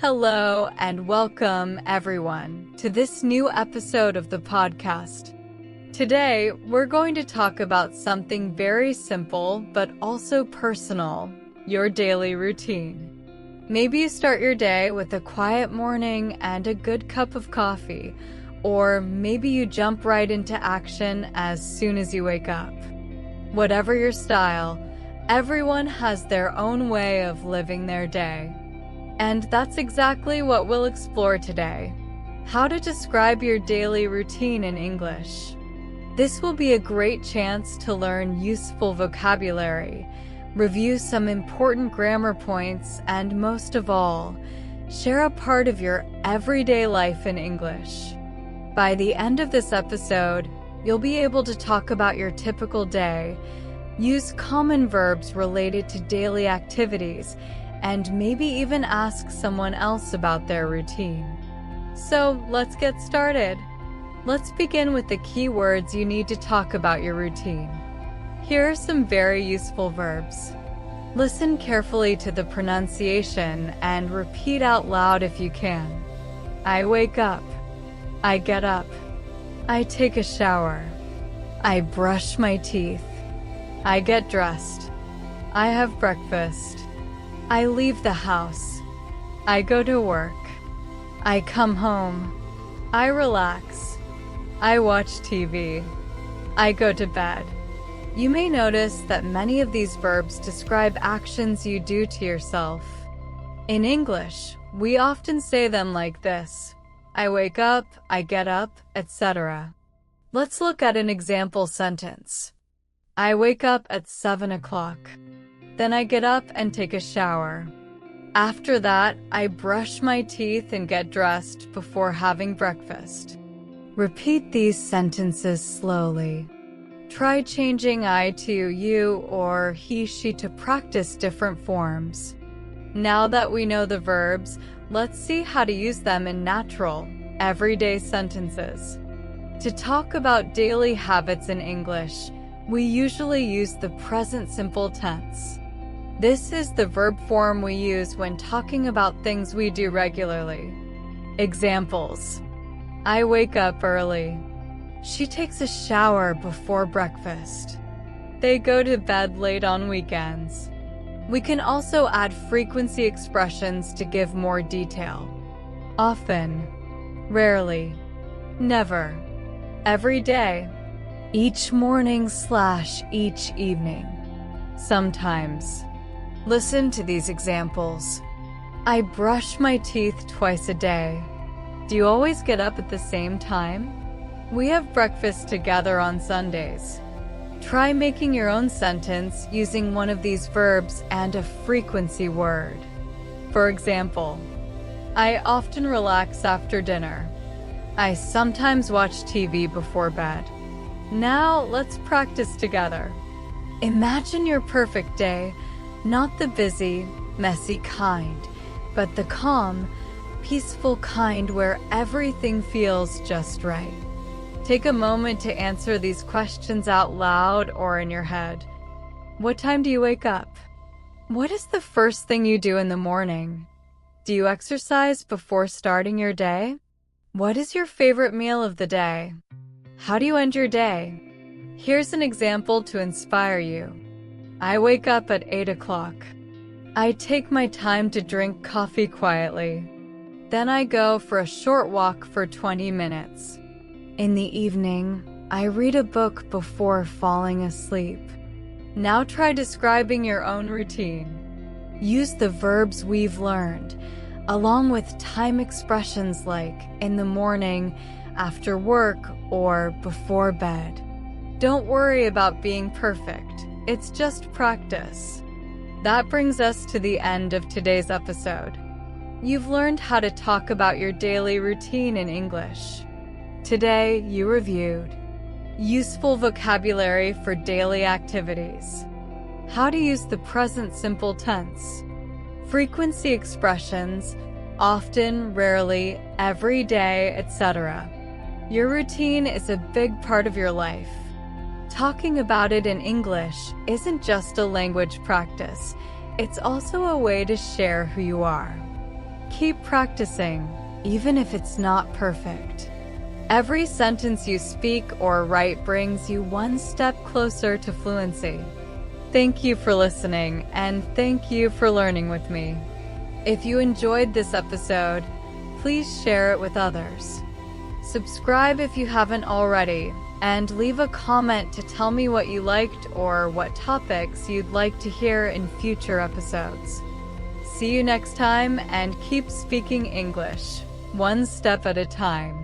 Hello and welcome everyone to this new episode of the podcast. Today, we're going to talk about something very simple but also personal, your daily routine. Maybe you start your day with a quiet morning and a good cup of coffee, or maybe you jump right into action as soon as you wake up. Whatever your style, everyone has their own way of living their day. And that's exactly what we'll explore today. How to describe your daily routine in English. This will be a great chance to learn useful vocabulary, review some important grammar points, and most of all, share a part of your everyday life in English. By the end of this episode, you'll be able to talk about your typical day, use common verbs related to daily activities, and maybe even ask someone else about their routine. So let's get started. Let's begin with the key words you need to talk about your routine. Here are some very useful verbs. Listen carefully to the pronunciation and repeat out loud if you can. I wake up. I get up. I take a shower. I brush my teeth. I get dressed. I have breakfast. I leave the house. I go to work. I come home. I relax. I watch TV. I go to bed. You may notice that many of these verbs describe actions you do to yourself. In English, we often say them like this: I wake up, I get up, etc. Let's look at an example sentence. I wake up at 7 o'clock. Then I get up and take a shower. After that, I brush my teeth and get dressed before having breakfast. Repeat these sentences slowly. Try changing I to you or he, she to practice different forms. Now that we know the verbs, let's see how to use them in natural, everyday sentences. To talk about daily habits in English, we usually use the present simple tense. This is the verb form we use when talking about things we do regularly. Examples: I wake up early. She takes a shower before breakfast. They go to bed late on weekends. We can also add frequency expressions to give more detail. Often, rarely, never, every day, each morning/each evening, sometimes. Listen to these examples. I brush my teeth twice a day. Do you always get up at the same time? We have breakfast together on Sundays. Try making your own sentence using one of these verbs and a frequency word. For example, I often relax after dinner. I sometimes watch TV before bed. Now let's practice together. Imagine your perfect day. Not the busy, messy kind, but the calm, peaceful kind where everything feels just right. Take a moment to answer these questions out loud or in your head. What time do you wake up? What is the first thing you do in the morning? Do you exercise before starting your day? What is your favorite meal of the day? How do you end your day? Here's an example to inspire you. I wake up at 8 o'clock. I take my time to drink coffee quietly. Then I go for a short walk for 20 minutes. In the evening, I read a book before falling asleep. Now try describing your own routine. Use the verbs we've learned, along with time expressions like in the morning, after work, or before bed. Don't worry about being perfect. It's just practice. That brings us to the end of today's episode. You've learned how to talk about your daily routine in English. Today, you reviewed useful vocabulary for daily activities, how to use the present simple tense, frequency expressions, often, rarely, every day, etc. Your routine is a big part of your life. Talking about it in English isn't just a language practice, it's also a way to share who you are. keep practicing, even if it's not perfect. Every sentence you speak or write brings you one step closer to fluency. Thank you for listening, and thank you for learning with me. If you enjoyed this episode, please share it with others. Subscribe if you haven't already, and leave a comment to tell me what you liked or what topics you'd like to hear in future episodes. See you next time, and keep speaking English, one step at a time.